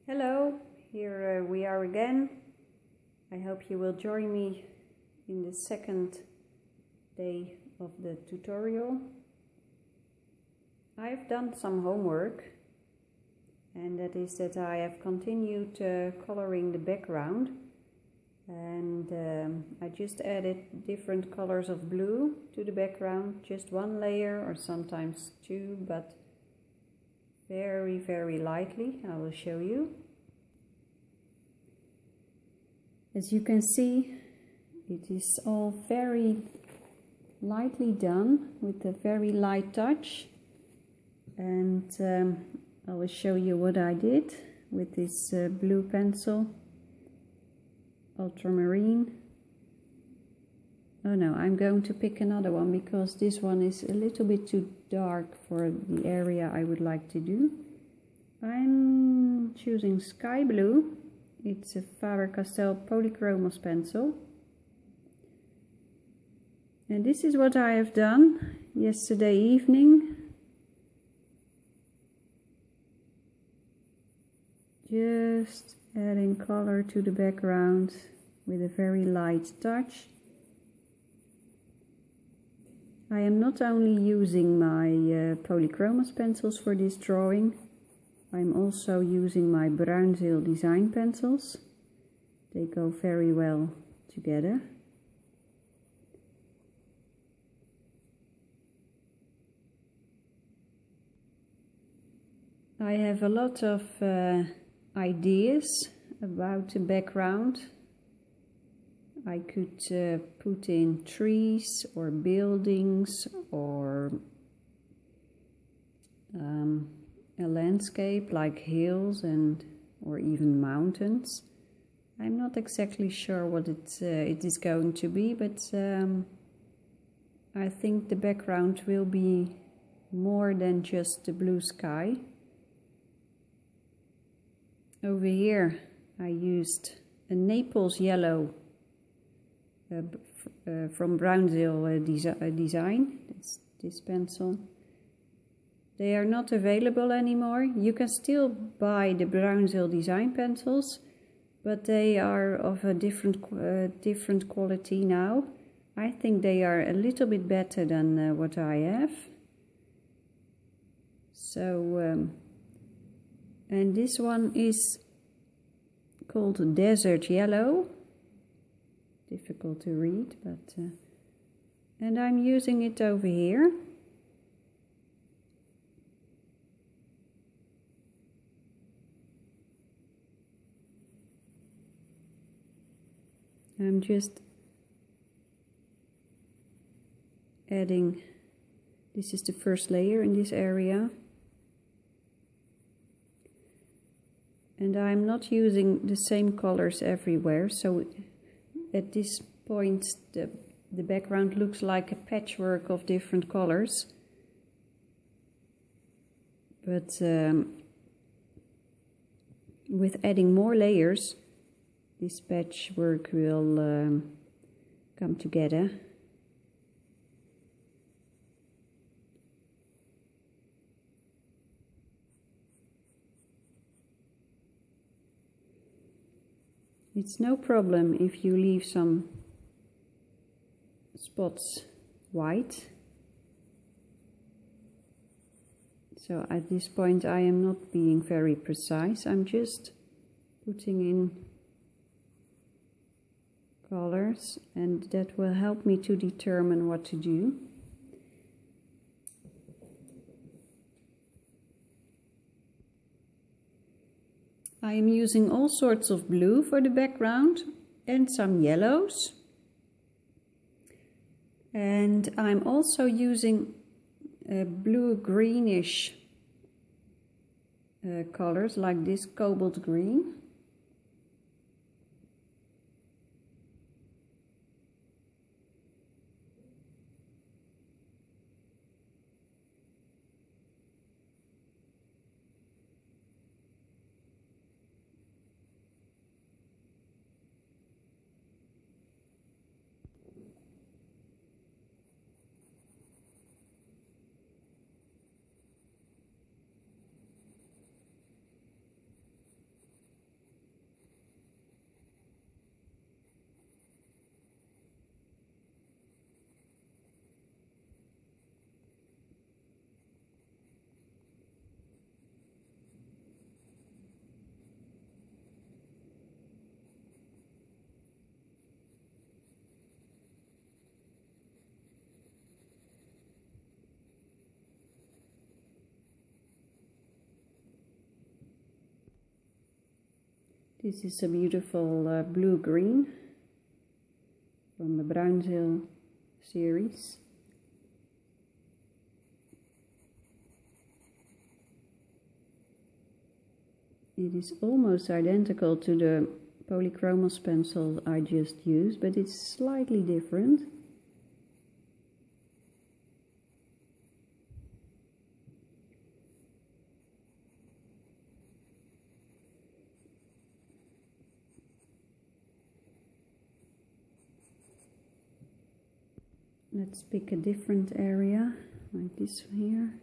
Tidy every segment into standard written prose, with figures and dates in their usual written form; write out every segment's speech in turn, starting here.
Hello, here we are again. I hope you will join me in the second day of the tutorial. I've done some homework, and that is that I have continued coloring the background, and I just added different colors of blue to the background, just one layer or sometimes two, but very lightly. I will show you. As you can see, it is all very lightly done with a very light touch, and I will show you what I did with this blue pencil, ultramarine. Oh no, I'm going to pick another one because this one is a little bit too dark for the area I would like to do. I'm choosing sky blue. It's a Faber-Castell Polychromos pencil. And this is what I have done yesterday evening. Just adding color to the background with a very light touch. I am not only using my Polychromos pencils for this drawing, I'm also using my Bruinzeel design pencils. They go very well together. I have a lot of ideas about the background. I could put in trees or buildings or a landscape like hills or even mountains. I'm not exactly sure what it is going to be, but I think the background will be more than just the blue sky. Over here I used a Naples yellow from Bruinzeel design. It's this pencil. They are not available anymore. You can still buy the Bruinzeel design pencils, but they are of a different quality now. I think they are a little bit better than what I have. So, and this one is called Desert Yellow. Difficult to read, but and I'm using it over here. I'm just adding, this is the first layer in this area, and I'm not using the same colors everywhere, so at this point the background looks like a patchwork of different colors, but with adding more layers this patchwork will come together. It's no problem if you leave some spots white. So at this point I am not being very precise, I'm just putting in colors, and that will help me to determine what to do. I am using all sorts of blue for the background and some yellows, and I'm also using blue greenish colors like this cobalt green. This is a beautiful blue-green from the Bruinzeel series. It is almost identical to the Polychromos pencil I just used, but it's slightly different. Let's pick a different area, like this here.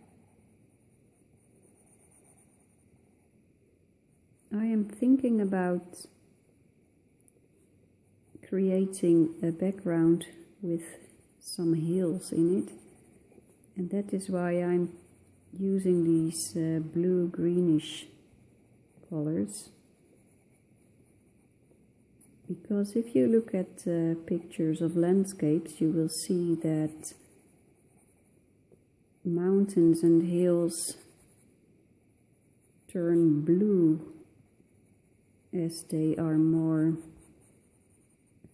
I am thinking about creating a background with some hills in it, and that is why I'm using these blue-greenish colors. Because if you look at pictures of landscapes, you will see that mountains and hills turn blue as they are more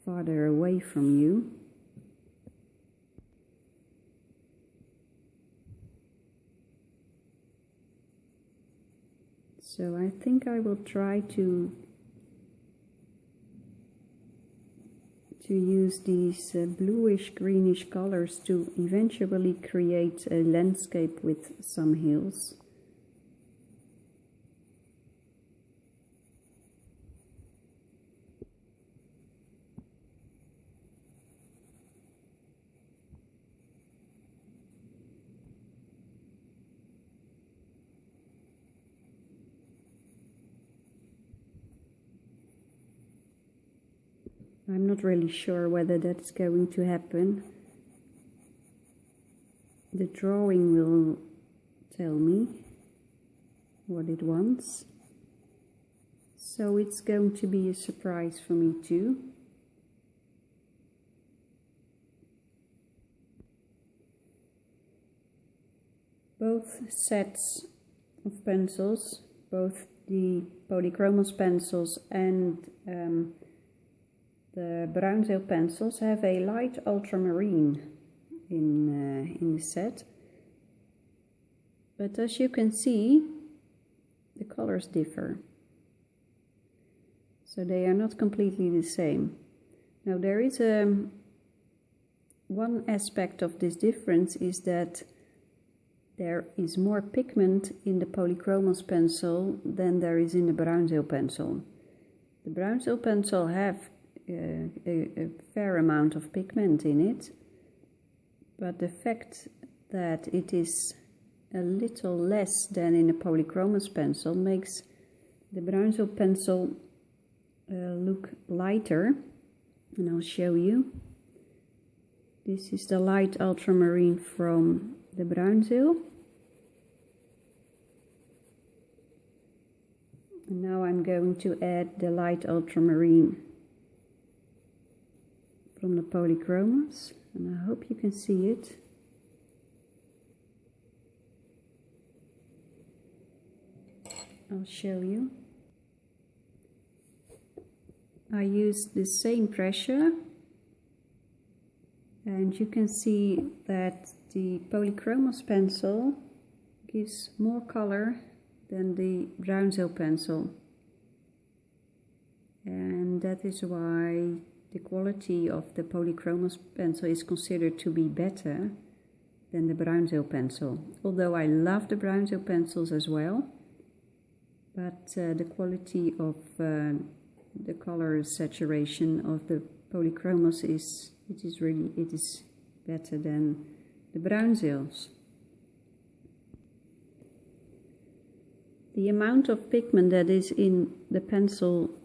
farther away from you. So I think I will try to use these bluish greenish colors to eventually create a landscape with some hills. I'm not really sure whether that's going to happen. The drawing will tell me what it wants. So it's going to be a surprise for me too. Both sets of pencils, both the Polychromos pencils and the Bruinzeel pencils, have a light ultramarine in the set, but as you can see, the colors differ, so they are not completely the same. Now there is one aspect of this difference is that there is more pigment in the Polychromos pencil than there is in the Bruinzeel pencil. The Bruinzeel pencil have a fair amount of pigment in it, but the fact that it is a little less than in a Polychromos pencil makes the Bruinzeel pencil look lighter, and I'll show you. This is the light ultramarine from the Bruinzeel. And now I'm going to add the light ultramarine from the Polychromos, and I hope you can see it. I'll show you. I used the same pressure, and you can see that the Polychromos pencil gives more color than the Bruinzeel pencil, and that is why the quality of the Polychromos pencil is considered to be better than the Bruinzeel pencil. Although I love the Bruinzeel pencils as well, but the quality of the color saturation of the Polychromos is better than the Bruinzeels. The amount of pigment that is in the pencil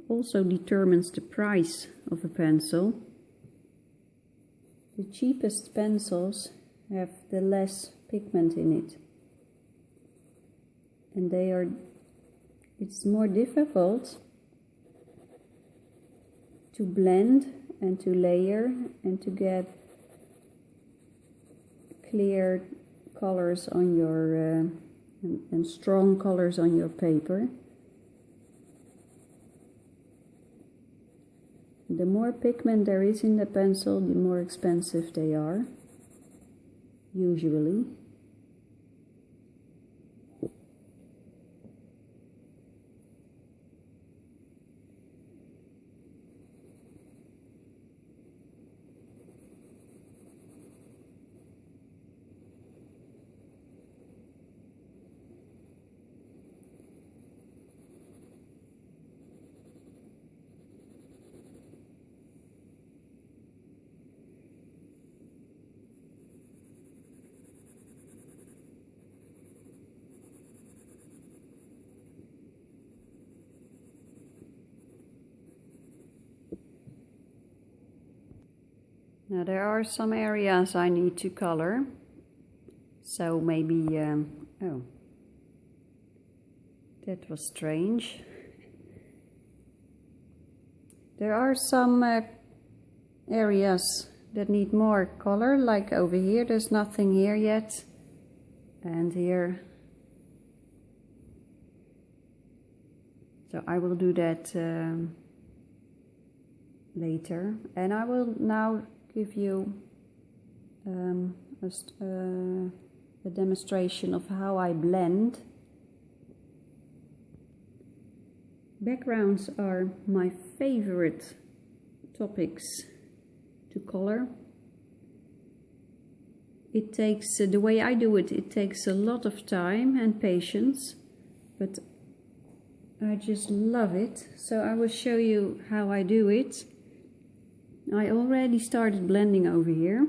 also determines the price of a pencil. The cheapest pencils have the less pigment in it, and it's more difficult to blend and to layer and to get clear colors on and strong colors on your paper. The more pigment there is in the pencil, the more expensive they are, usually. Now there are some areas I need to color, so maybe, oh, that was strange. There are some areas that need more color, like over here, there's nothing here yet, and here. So I will do that later, and I will now give you a demonstration of how I blend. Backgrounds are my favorite topics to color. It takes, the way I do it, it takes a lot of time and patience, but I just love it. So I will show you how I do it. I already started blending over here,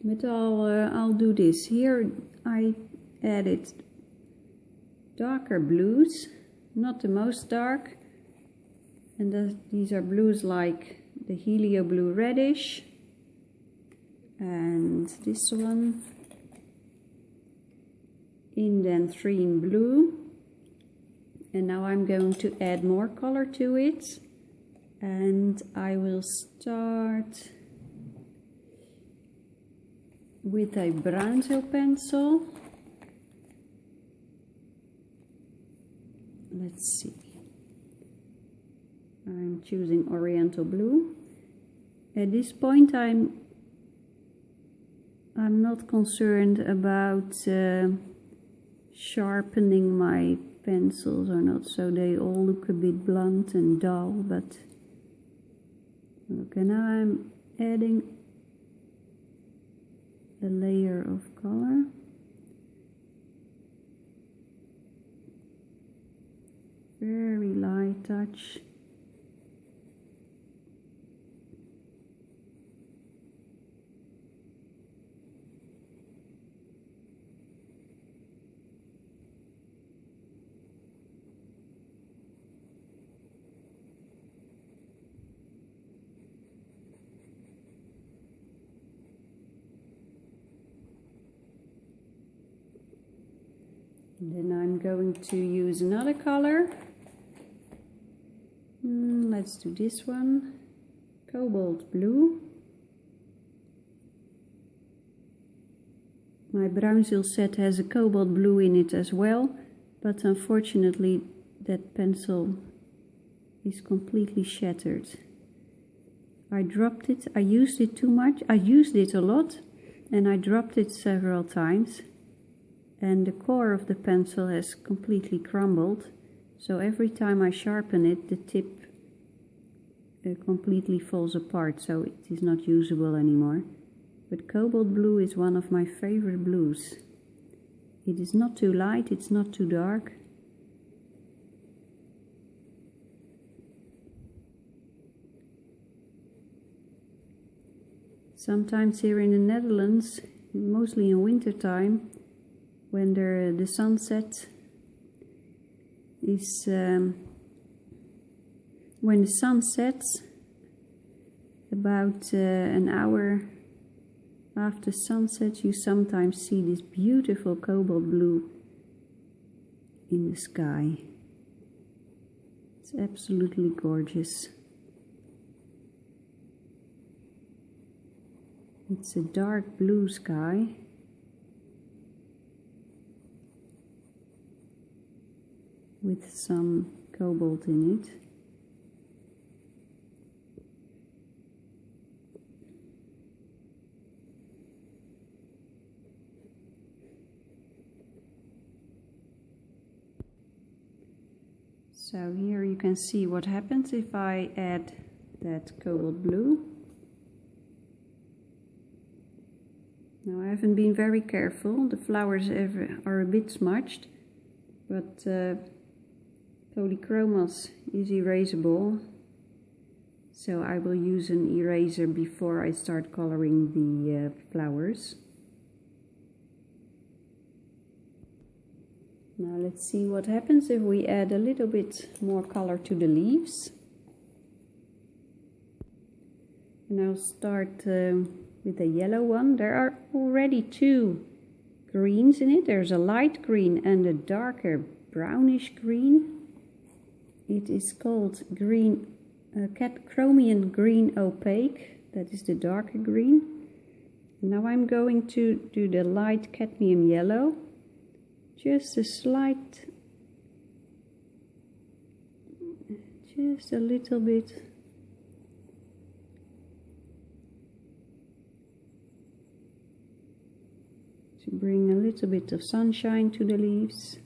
but I'll do this. Here I added darker blues, not the most dark, and these are blues like the Helio Blue Reddish, and this one, Indanthrene Blue. And now I'm going to add more color to it. And I will start with a Bruinzeel pencil. Let's see. I'm choosing Oriental Blue. At this point I'm not concerned about sharpening my pencils or not, so they all look a bit blunt and dull, but okay, now I'm adding a layer of color. Very light touch. And then I'm going to use another color. Let's do this one, Cobalt Blue. My Bruinzeel set has a cobalt blue in it as well, but unfortunately that pencil is completely shattered. I dropped it, I used it too much, I used it a lot, and I dropped it several times. And the core of the pencil has completely crumbled, so every time I sharpen it, the tip completely falls apart, so it is not usable anymore. But Cobalt Blue is one of my favorite blues. It is not too light, it's not too dark. Sometimes here in the Netherlands, mostly in winter time, when the sunset is when the sun sets, about an hour after sunset, you sometimes see this beautiful cobalt blue in the sky. It's absolutely gorgeous. It's a dark blue sky. with some cobalt in it. So here you can see what happens if I add that cobalt blue. Now I haven't been very careful, the flowers are a bit smudged, but Polychromos is erasable, so I will use an eraser before I start coloring the flowers. Now let's see what happens if we add a little bit more color to the leaves. And I'll start with a yellow one. There are already two greens in it. There's a light green and a darker brownish green. It is called green chromium green opaque. That is the darker green. Now I'm going to do the light cadmium yellow. Just a little bit. To bring a little bit of sunshine to the leaves.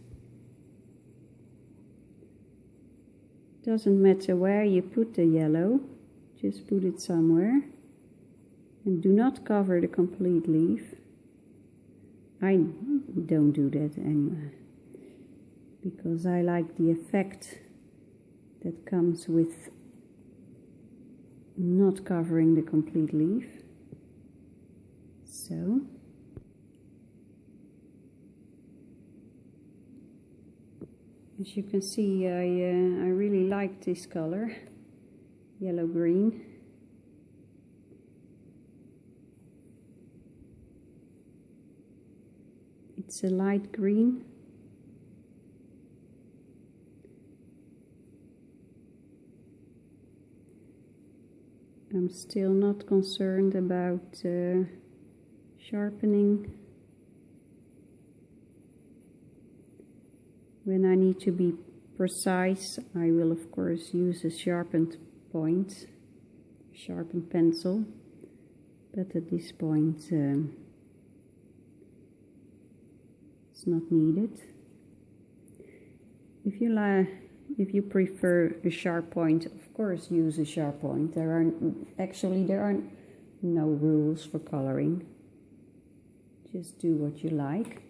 Doesn't matter where you put the yellow, just put it somewhere. And do not cover the complete leaf. I don't do that anyway, because I like the effect that comes with not covering the complete leaf. So as you can see, I really like this color, yellow-green. It's a light green. I'm still not concerned about sharpening. When I need to be precise, I will of course use a sharpened point, sharpened pencil, but at this point it's not needed. If you prefer a sharp point, of course use a sharp point. There are no rules for coloring. Just do what you like.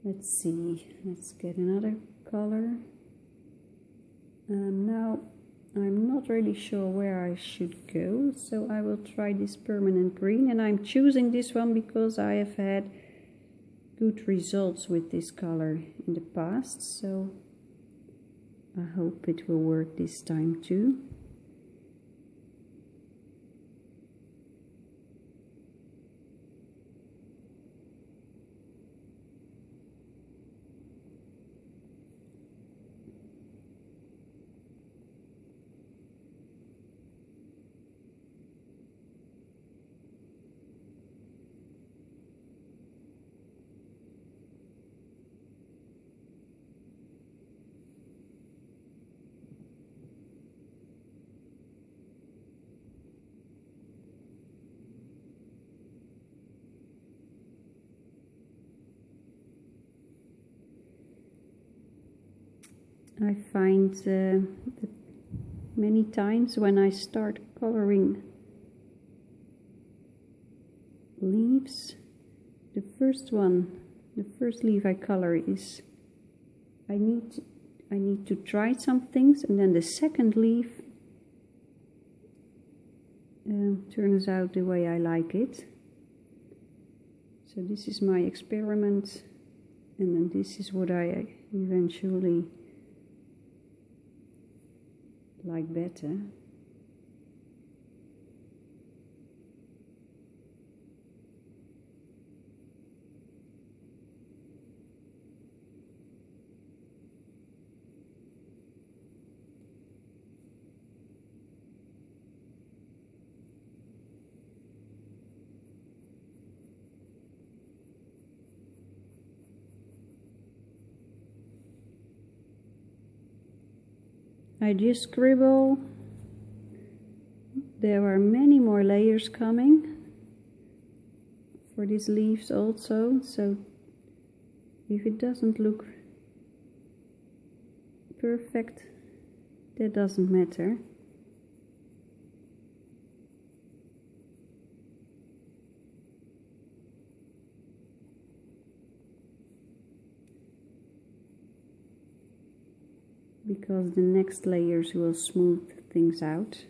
Let's see, let's get another color. Now I'm not really sure where I should go, so I will try this permanent green, and I'm choosing this one because I have had good results with this color in the past, so I hope it will work this time too. I find that many times when I start coloring leaves, the first leaf I color is I need to try some things, and then the second leaf turns out the way I like it. So this is my experiment, and then this is what I eventually like better. I just scribble. There are many more layers coming for these leaves also, so if it doesn't look perfect, that doesn't matter. Because the next layers will smooth things out.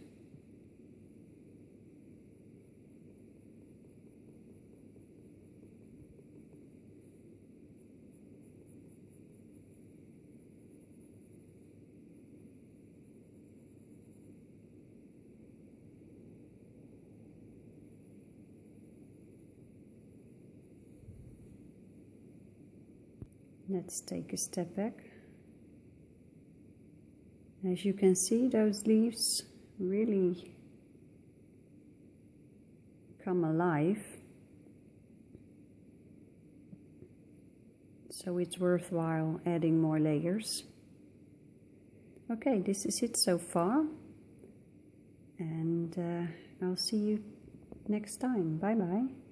Let's take a step back. As you can see, those leaves really come alive. So it's worthwhile adding more layers. Okay, this is it so far. And I'll see you next time. Bye bye.